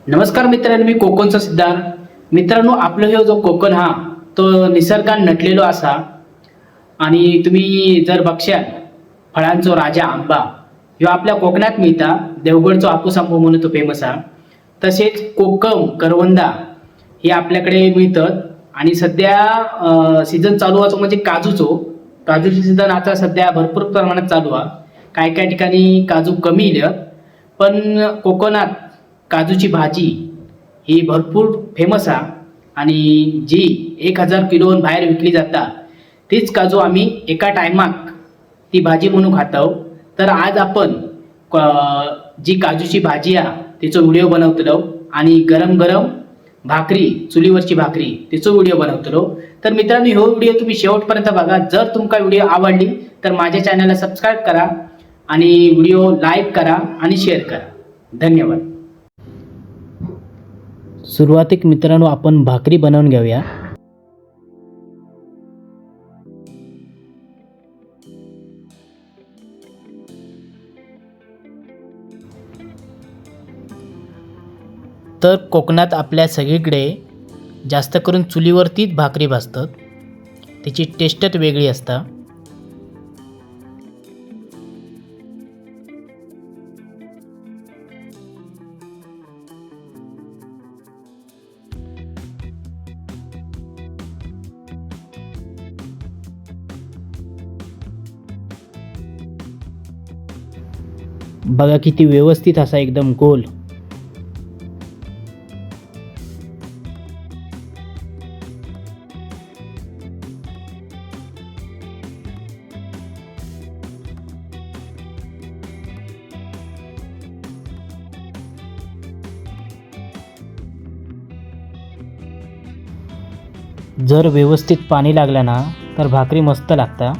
नमस्कार मित्रांनो, मी कोकणचा सिद्धार्थ. मित्रांनो, आपलं हे जो कोकण हा तो निसर्गान नटलेलो असा. आणि तुम्ही जर बघशाल फळांचो राजा आंबा ह्यो आपल्या कोकणात मिळता. देवगडचो हापूस आंबो म्हणून तो फेमस हा. तसेच कोकम करवंदा हे आपल्याकडे मिळतात. आणि सध्या सीझन चालू व्हायचो म्हणजे काजूची सीझन आता सध्या भरपूर प्रमाणात चालू आहे. काय काय ठिकाणी काजू कमी इल्यात, पण कोकणात काजूची भाजी ही भरपूर फेमस आहे. आणि जी 1,000 किलोहून बाहेर विकली जाता तीच काजू आम्ही एका टायमाक ती भाजी म्हणून खातो. तर आज आपण जी काजूची भाजी आहे तिचा व्हिडिओ बनवतलो. आणि गरम गरम भाकरी, चुलीवरची भाकरी तिचा व्हिडिओ बनवतलो. तर मित्रांनो, हो व्हिडिओ तुम्ही शेवटपर्यंत बघा. जर तुमका व्हिडिओ आवडली तर माझ्या चॅनलला सबस्क्राईब करा आणि व्हिडिओ लाईक करा आणि शेअर करा. धन्यवाद. सुरुवातीक मित्रांनो आपण भाकरी बनवून घेऊया. तर कोकणात आपल्या सगळीकडे जास्त करून चुलीवरतीच भाकरी भाजतात. त्याची टेस्टच वेगळी असता. बघा किती व्यवस्थित असा एकदम गोल. जर व्यवस्थित पाणी लागलं ना तर भाकरी मस्त लागता,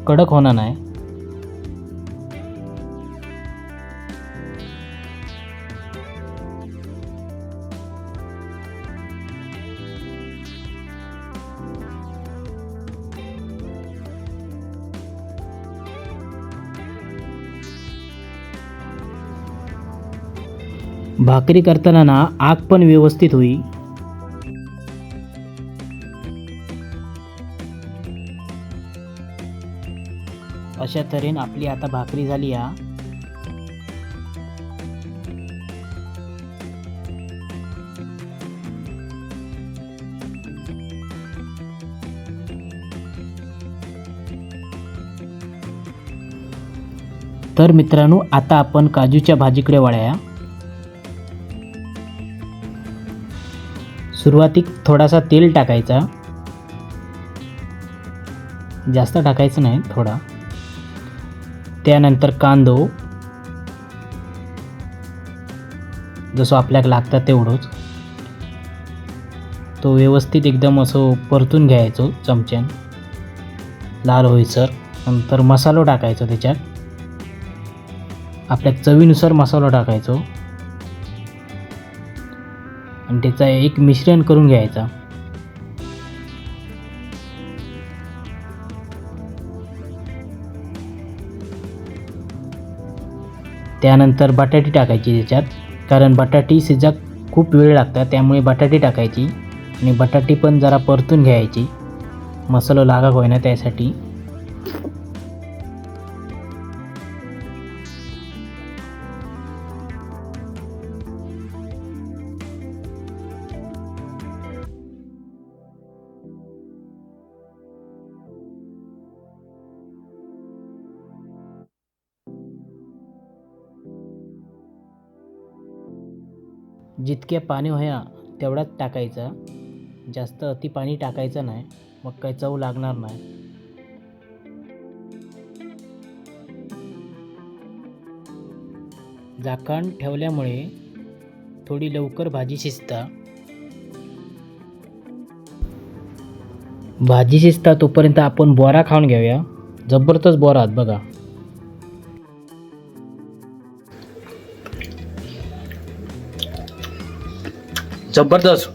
कडक होणार नाही. भाकरी करताना ना आग पण व्यवस्थित होई. अशा तऱ्हेने आपली आता भाकरी झाली हा. तर मित्रांनो, आता आपण काजूच्या भाजीकडे वळूया. सुरुवातीक थोडासा तेल टाकायचा, जास्त टाकायचं नाही, थोडा. त्यानंतर कांदो जसं आपल्याला लागतं तेवढंच तो व्यवस्थित एकदम असं परतून घ्यायचो चमच्यान लाल होईसर. नंतर मसालो टाकायचो, त्याच्यात आपल्या चवीनुसार मसाला टाकायचो आणि त्याचा एक मिश्रण करून घ्यायचा. त्यानंतर बटाटी टाकायची त्याच्यात, कारण बटाटी शिजाक खूप वेळ लागतात, त्यामुळे बटाटी टाकायची. आणि बटाटी पण जरा परतून घ्यायची, मसाला लागा होईना त्यासाठी. जितके पाणी होया तेवढाच टाकायचा, जास्त अति पाणी टाकायचं नाही, मग काही चव लागणार नाही. झाकण ठेवल्यामुळे थोडी लवकर भाजी शिजता. भाजी शिजता तोपर्यंत आपण बोरा खाऊन घेऊया. जबरदस्त बोरा आहात बघा. जबरदस्त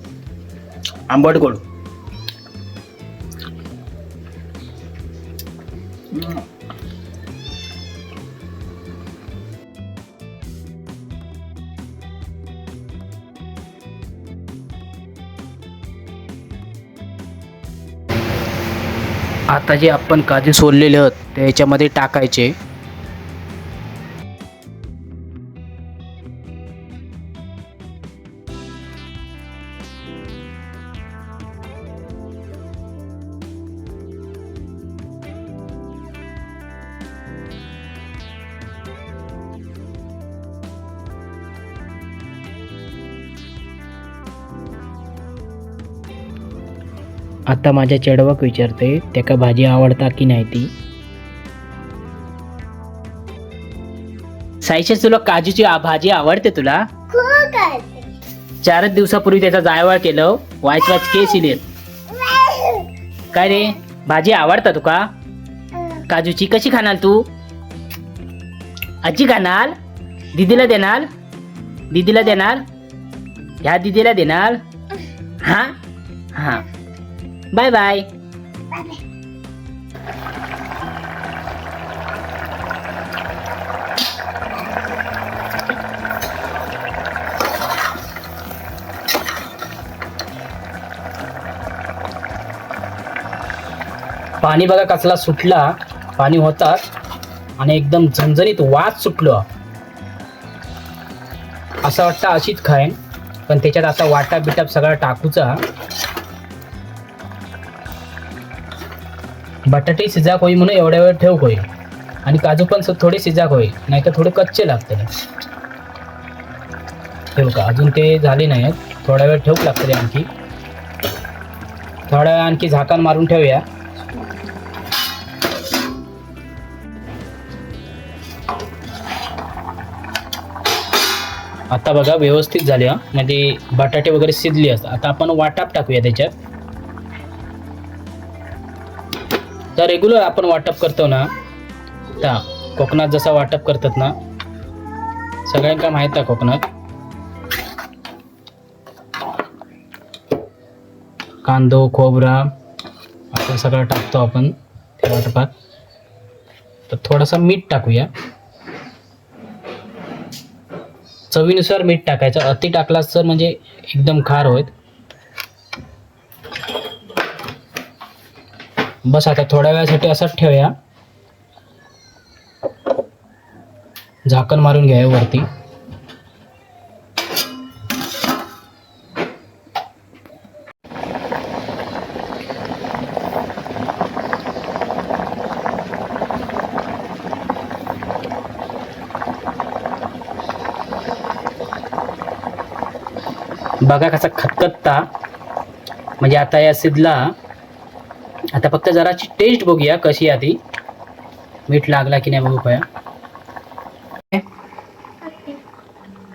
आंबट गोड. आता जे आपण काजू सोललेले आहेत ते याच्यामध्ये टाकायचे. आता माझ्या चेडवाक विचारते त्याका भाजी आवडता की नाही ती. साईशा, तुला काजूची भाजी आवडते तुला? 4 दिवसापूर्वी त्याचा जायवाळ केलं, वाच वाच केस इले. काय रे, भाजी आवडता तुका? काजूची कशी खाणार तू? आजी खाणार? दीदीला देणार? दीदीला देणार? ह्या दीदीला देणार? हा हा, बाय बाय. पाणी बघा कसला सुटला, पाणी होतात आणि एकदम झणझणीत वास सुटलो. असं वाटतं अशीच खाईन, पण त्याच्यात आता वाटा बिटाप सगळा टाकूचा. बटाटे शिजाक होई म्हणून एवढ्या वेळ ठेव होईल, आणि काजू पण थोडे शिजाक होईल, नाही तर थोडे कच्चे लागते. ठेव का अजून ते झाले नाहीत, थोडा वेळ ठेवू लागते. आणखी थोड्या वेळ आणखी झाकण मारून ठेवूया. आता बघा व्यवस्थित झाले, म्हणजे बटाटे वगैरे शिजले असतात. आता आपण वाटाप टाकूया त्याच्यात. तर रेग्युलर आपण वाटप करतो ना, त्या कोकणात जसा वाटप करतात ना, सगळ्यांना माहित आहे कोकणात. कांदो खोबरा असं सगळं टाकतो आपण त्या वाटपात. तर थोडासा मीठ टाकूया, चवीनुसार मीठ टाकायचं. अति टाकलास तर म्हणजे एकदम खार होईल. बस आता थोड्या वेळासाठी असंच ठेवूया, झाकण मारून घ्या वरती. बघा कसा खतखतता, म्हणजे आता या शिजला. आता फक्त जराची टेस्ट बघूया कशी आहे ती, मीठ लागला की नाही बघू पाया.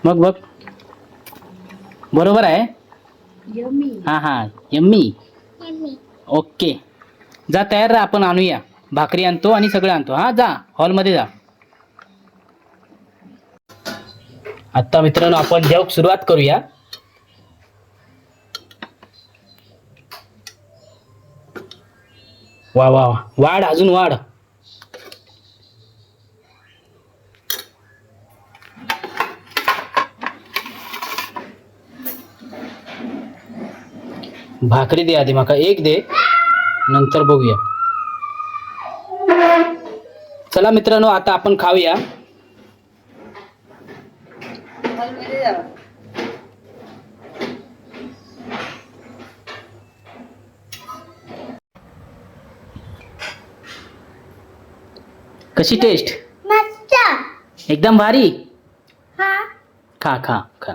मग बघ, बरोबर आहे. हा हा, यम्मी. ओके, जा तयार राहा, आपण आणूया. भाकरी आणतो आणि सगळं आणतो. हा, जा हॉलमध्ये जा. आता मित्रांनो आपण जेवण सुरुवात करूया. वा वा वा, वाढ अजून वाढ. भाकरी दे आधी, माका एक दे, नंतर बघूया. चला मित्रांनो आता आपण खाऊया. कशी टेस्ट? मस्त. एकदम भारी. हा, खा खा खा.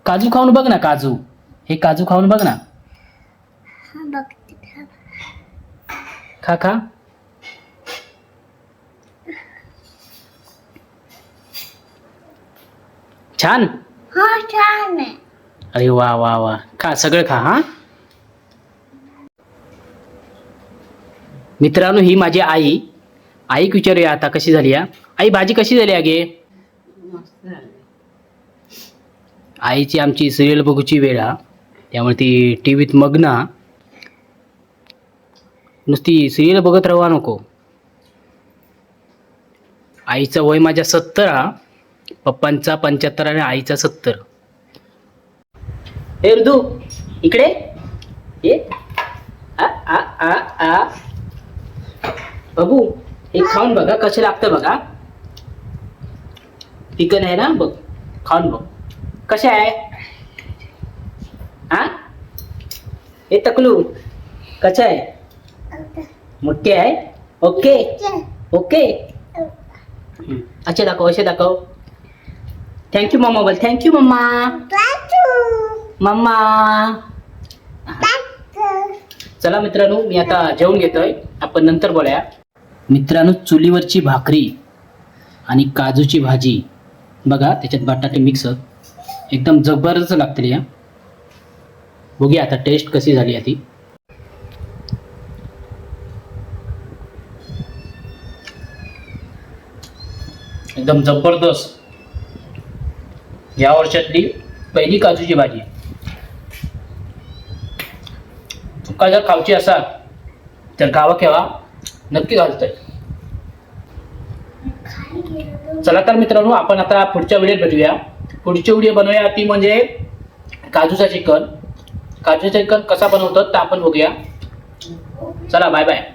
काजू खाऊन बघ ना, काजू. हे काजू खाऊन बघ ना. बघते. खा खा. छान. हा, छान आहे. अरे वा वा वा, खा सगळं खा. हा मित्रांनो, ही माझी आई. आईक विचारूया आता कशी झाली. आई भाजी कशी झाली आगे? आईची आमची सिरियल बघूची वेळ हा, त्यामुळे ती टी व्हीत मग्न. नुसती सिरियल बघत राहा नको. आईचं वय माझ्या 70 हा, पप्पांचा 75 आणि आईचा 70. हे ऋतू इकडे ये. आ आ आ आ बघू हे खाऊन बघा कसं लागतं बघा. चिकन आहे ना बघ, खाऊन बघ कसे आहे. हा हे टकलू कसं आहे, मोठे आहे. ओके ओके अच्छा दाखव, असे दाखव. थँक्यू मम्मा बोल, थँक्यू मम्मा. मम्मा चला मित्रांनो, मी आता जेवून घेतोय, आपण नंतर बोलूया. मित्रांनो चुलीवरची भाकरी आणि काजूची भाजी बघा, त्याच्यात बटाटे मिक्स एकदम जबरदस्त लागते या. बघूया आता टेस्ट कशी झाली आहे ती. एकदम जबरदस्त. या वर्षातली पहिली काजूची भाजी. तुका जर खावची असाल तर गावा केव्हा नक्की घालतोय. चला तर मित्रांनो, आपण आता पुढच्या व्हिडिओत भेटूया. पुढची व्हिडिओ बनवूया ती म्हणजे काजूचा चिकन. काजूचा चिकन कसा बनवतात तर आपण बघूया. चला बाय बाय.